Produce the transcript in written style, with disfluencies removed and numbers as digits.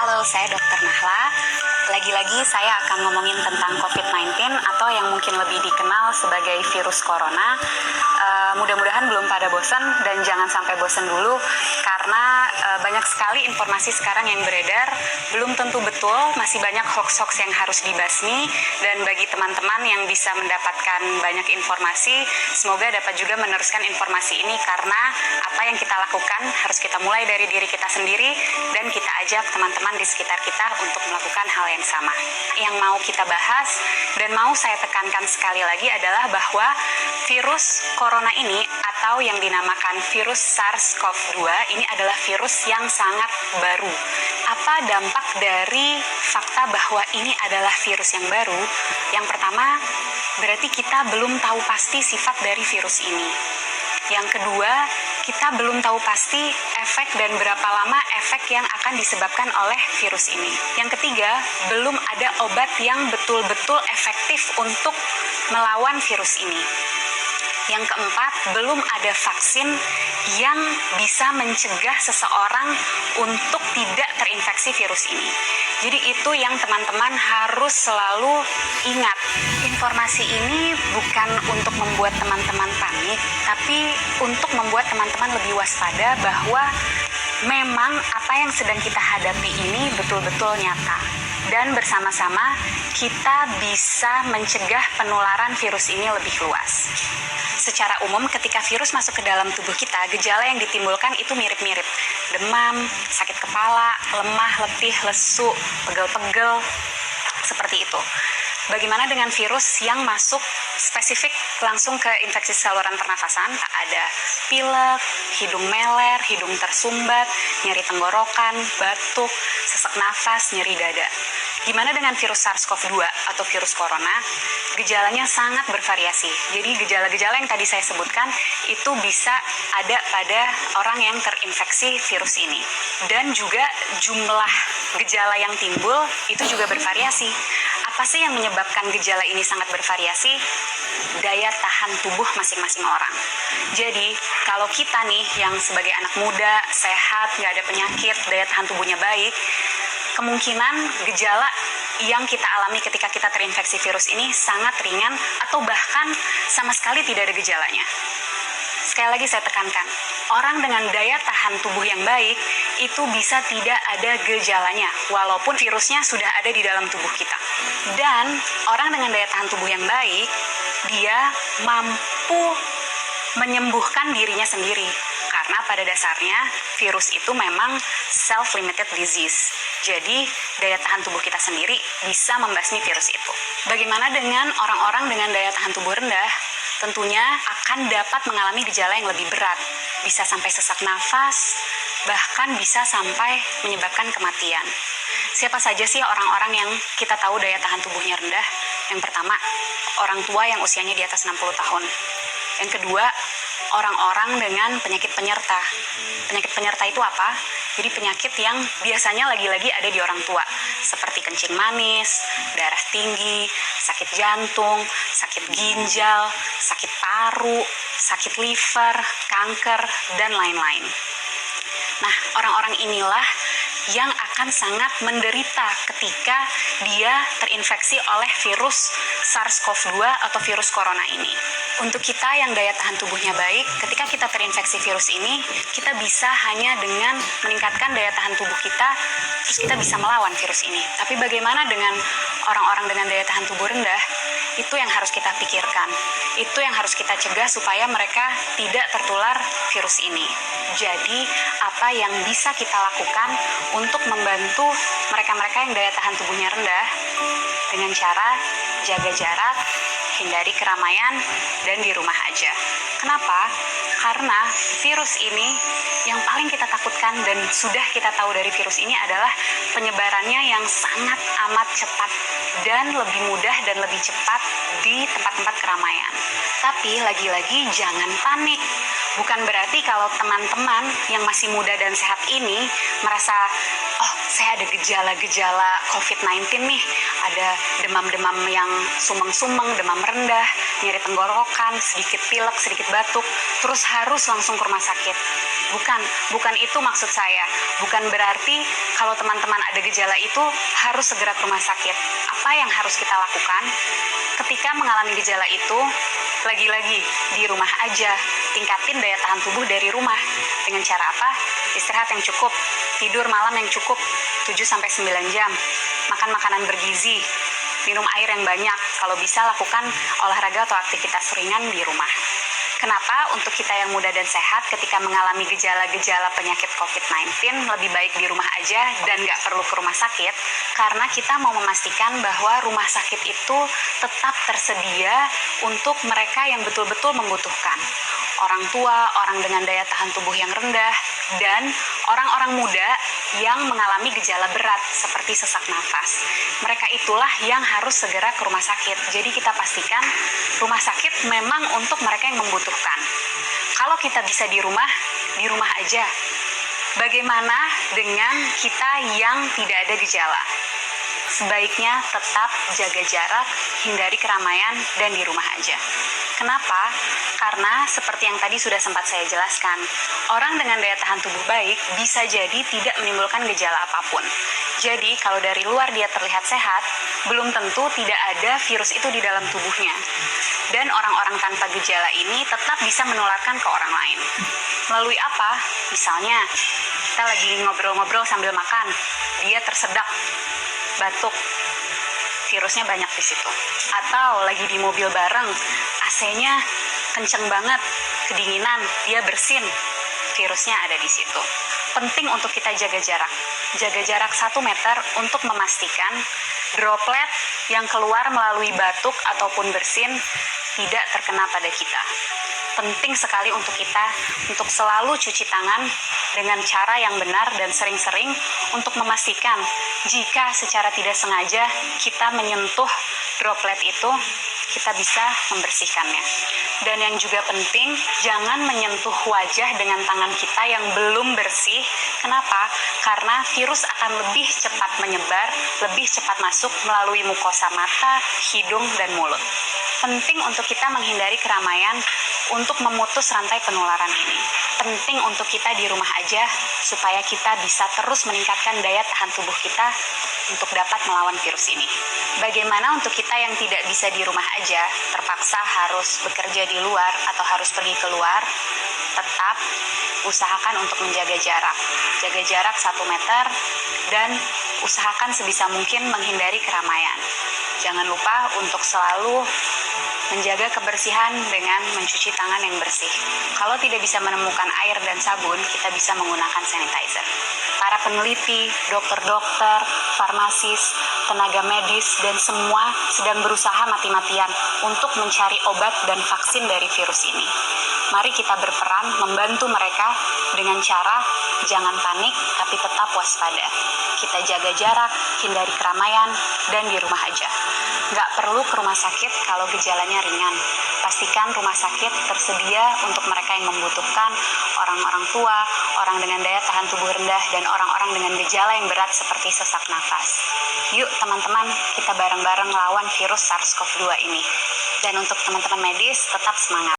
Halo, saya Dr. Nahla. Lagi-lagi saya akan ngomongin tentang COVID-19 atau yang mungkin lebih dikenal sebagai virus corona. Mudah-mudahan belum pada bosan dan jangan sampai bosan dulu karena banyak sekali informasi sekarang yang beredar, belum tentu betul, masih banyak hoax-hoax yang harus dibasmi, dan bagi teman-teman yang bisa mendapatkan banyak informasi, semoga dapat juga meneruskan informasi ini karena apa yang kita lakukan harus kita mulai dari diri kita sendiri dan kita ajak teman-teman di sekitar kita untuk melakukan hal yang sama. Yang mau kita bahas dan mau saya tekankan sekali lagi adalah bahwa virus corona ini atau yang dinamakan virus SARS-CoV-2 ini adalah virus yang sangat baru. Apa dampak dari fakta bahwa ini adalah virus yang baru? Yang pertama, berarti kita belum tahu pasti sifat dari virus ini. Yang kedua, kita belum tahu pasti efek dan berapa lama efek yang akan disebabkan oleh virus ini. Yang ketiga, belum ada obat yang betul-betul efektif untuk melawan virus ini. Yang keempat, belum ada vaksin yang bisa mencegah seseorang untuk tidak terinfeksi virus ini. Jadi itu yang teman-teman harus selalu ingat. Informasi ini bukan untuk membuat teman-teman panik, tapi untuk membuat teman-teman lebih waspada bahwa memang apa yang sedang kita hadapi ini betul-betul nyata. Dan bersama-sama kita bisa mencegah penularan virus ini lebih luas. Secara umum ketika virus masuk ke dalam tubuh kita, gejala yang ditimbulkan itu mirip-mirip. Demam, sakit kepala, lemah, letih, lesu, pegel-pegel, seperti itu. Bagaimana dengan virus yang masuk spesifik langsung ke infeksi saluran pernafasan? Ada pilek, hidung meler, hidung tersumbat, nyeri tenggorokan, batuk, sesak nafas, nyeri dada. Gimana dengan virus SARS-CoV-2 atau virus corona? Gejalanya sangat bervariasi. Jadi gejala-gejala yang tadi saya sebutkan itu bisa ada pada orang yang terinfeksi virus ini. Dan juga jumlah gejala yang timbul itu juga bervariasi. Apa sih yang menyebabkan gejala ini sangat bervariasi? Daya tahan tubuh masing-masing orang. Jadi, kalau kita nih yang sebagai anak muda, sehat, nggak ada penyakit, daya tahan tubuhnya baik, kemungkinan gejala yang kita alami ketika kita terinfeksi virus ini sangat ringan atau bahkan sama sekali tidak ada gejalanya. Sekali lagi saya tekankan, orang dengan daya tahan tubuh yang baik itu bisa tidak ada gejalanya walaupun virusnya sudah ada di dalam tubuh kita. Dan orang dengan daya tahan tubuh yang baik, dia mampu menyembuhkan dirinya sendiri. Karena pada dasarnya virus itu memang self-limited disease. Jadi daya tahan tubuh kita sendiri bisa membasmi virus itu. Bagaimana dengan orang-orang dengan daya tahan tubuh rendah? Tentunya akan dapat mengalami gejala yang lebih berat. Bisa sampai sesak nafas, bahkan bisa sampai menyebabkan kematian. Siapa saja sih orang-orang yang kita tahu daya tahan tubuhnya rendah? Yang pertama, orang tua yang usianya di atas 60 tahun. Yang kedua, orang-orang dengan penyakit penyerta. Penyakit penyerta itu apa? Jadi penyakit yang biasanya lagi-lagi ada di orang tua, seperti kencing manis, darah tinggi, sakit jantung, sakit ginjal, sakit paru, sakit liver, kanker, dan lain-lain. Nah, orang-orang inilah yang akan sangat menderita ketika dia terinfeksi oleh virus SARS-CoV-2 atau virus corona ini. Untuk kita yang daya tahan tubuhnya baik, ketika kita terinfeksi virus ini, kita bisa hanya dengan meningkatkan daya tahan tubuh kita, terus kita bisa melawan virus ini. Tapi bagaimana dengan orang-orang dengan daya tahan tubuh rendah? Itu yang harus kita pikirkan. Itu yang harus kita cegah supaya mereka tidak tertular virus ini. Jadi, apa yang bisa kita lakukan untuk membantu mereka-mereka yang daya tahan tubuhnya rendah? Dengan cara jaga jarak, hindari keramaian, dan di rumah aja. Kenapa? Karena virus ini yang paling kita takutkan dan sudah kita tahu dari virus ini adalah penyebarannya yang sangat amat cepat dan lebih mudah dan lebih cepat di tempat-tempat keramaian. Tapi lagi-lagi jangan panik. Bukan berarti kalau teman-teman yang masih muda dan sehat ini merasa, oh saya ada gejala-gejala COVID-19 nih, ada demam-demam yang sumeng-sumeng, demam rendah, nyeri tenggorokan, sedikit pilek, sedikit batuk, terus harus langsung ke rumah sakit. Bukan itu maksud saya. Bukan berarti kalau teman-teman ada gejala itu harus segera ke rumah sakit. Apa yang harus kita lakukan ketika mengalami gejala itu? Lagi-lagi di rumah aja, tingkatin daya tahan tubuh dari rumah. Dengan cara apa? Istirahat yang cukup, tidur malam yang cukup 7-9 jam, makan makanan bergizi, minum air yang banyak, kalau bisa lakukan olahraga atau aktivitas ringan di rumah. Kenapa untuk kita yang muda dan sehat ketika mengalami gejala-gejala penyakit COVID-19 lebih baik di rumah aja dan nggak perlu ke rumah sakit? Karena kita mau memastikan bahwa rumah sakit itu tetap tersedia untuk mereka yang betul-betul membutuhkan. Orang tua, orang dengan daya tahan tubuh yang rendah, dan orang-orang muda yang mengalami gejala berat seperti sesak nafas. Mereka itulah yang harus segera ke rumah sakit. Jadi kita pastikan rumah sakit memang untuk mereka yang membutuhkan. Kalau kita bisa di rumah aja. Bagaimana dengan kita yang tidak ada gejala? Sebaiknya tetap jaga jarak, hindari keramaian, dan di rumah aja. Kenapa? Karena seperti yang tadi sudah sempat saya jelaskan, orang dengan daya tahan tubuh baik bisa jadi tidak menimbulkan gejala apapun. Jadi kalau dari luar dia terlihat sehat, belum tentu tidak ada virus itu di dalam tubuhnya. Dan orang-orang tanpa gejala ini tetap bisa menularkan ke orang lain. Melalui apa? Misalnya, kita lagi ngobrol-ngobrol sambil makan, dia tersedak, batuk, virusnya banyak di situ. Atau lagi di mobil bareng, AC-nya kenceng banget, kedinginan, dia bersin, virusnya ada di situ. Penting untuk kita jaga jarak 1 meter untuk memastikan droplet yang keluar melalui batuk ataupun bersin tidak terkena pada kita. Penting sekali untuk kita untuk selalu cuci tangan dengan cara yang benar dan sering-sering untuk memastikan jika secara tidak sengaja kita menyentuh droplet itu, kita bisa membersihkannya. Dan yang juga penting, jangan menyentuh wajah dengan tangan kita yang belum bersih. Kenapa? Karena virus akan lebih cepat menyebar, lebih cepat masuk melalui mukosa mata, hidung, dan mulut. Penting untuk kita menghindari keramaian untuk memutus rantai penularan ini. Penting untuk kita di rumah aja supaya kita bisa terus meningkatkan daya tahan tubuh kita untuk dapat melawan virus ini. Bagaimana untuk kita yang tidak bisa di rumah aja, terpaksa harus bekerja di luar atau harus pergi keluar, tetap usahakan untuk menjaga jarak. Jaga jarak 1 meter dan usahakan sebisa mungkin menghindari keramaian. Jangan lupa untuk selalu menjaga kebersihan dengan mencuci tangan yang bersih. Kalau tidak bisa menemukan air dan sabun, kita bisa menggunakan sanitizer. Para peneliti, dokter-dokter, farmasis, tenaga medis, dan semua sedang berusaha mati-matian untuk mencari obat dan vaksin dari virus ini. Mari kita berperan membantu mereka dengan cara jangan panik, tapi tetap waspada. Kita jaga jarak, hindari keramaian, dan di rumah aja. Nggak perlu ke rumah sakit kalau gejalanya ringan. Pastikan rumah sakit tersedia untuk mereka yang membutuhkan, orang-orang tua, orang dengan daya tahan tubuh rendah, dan orang-orang dengan gejala yang berat seperti sesak nafas. Yuk teman-teman, kita bareng-bareng lawan virus SARS-CoV-2 ini. Dan untuk teman-teman medis, tetap semangat.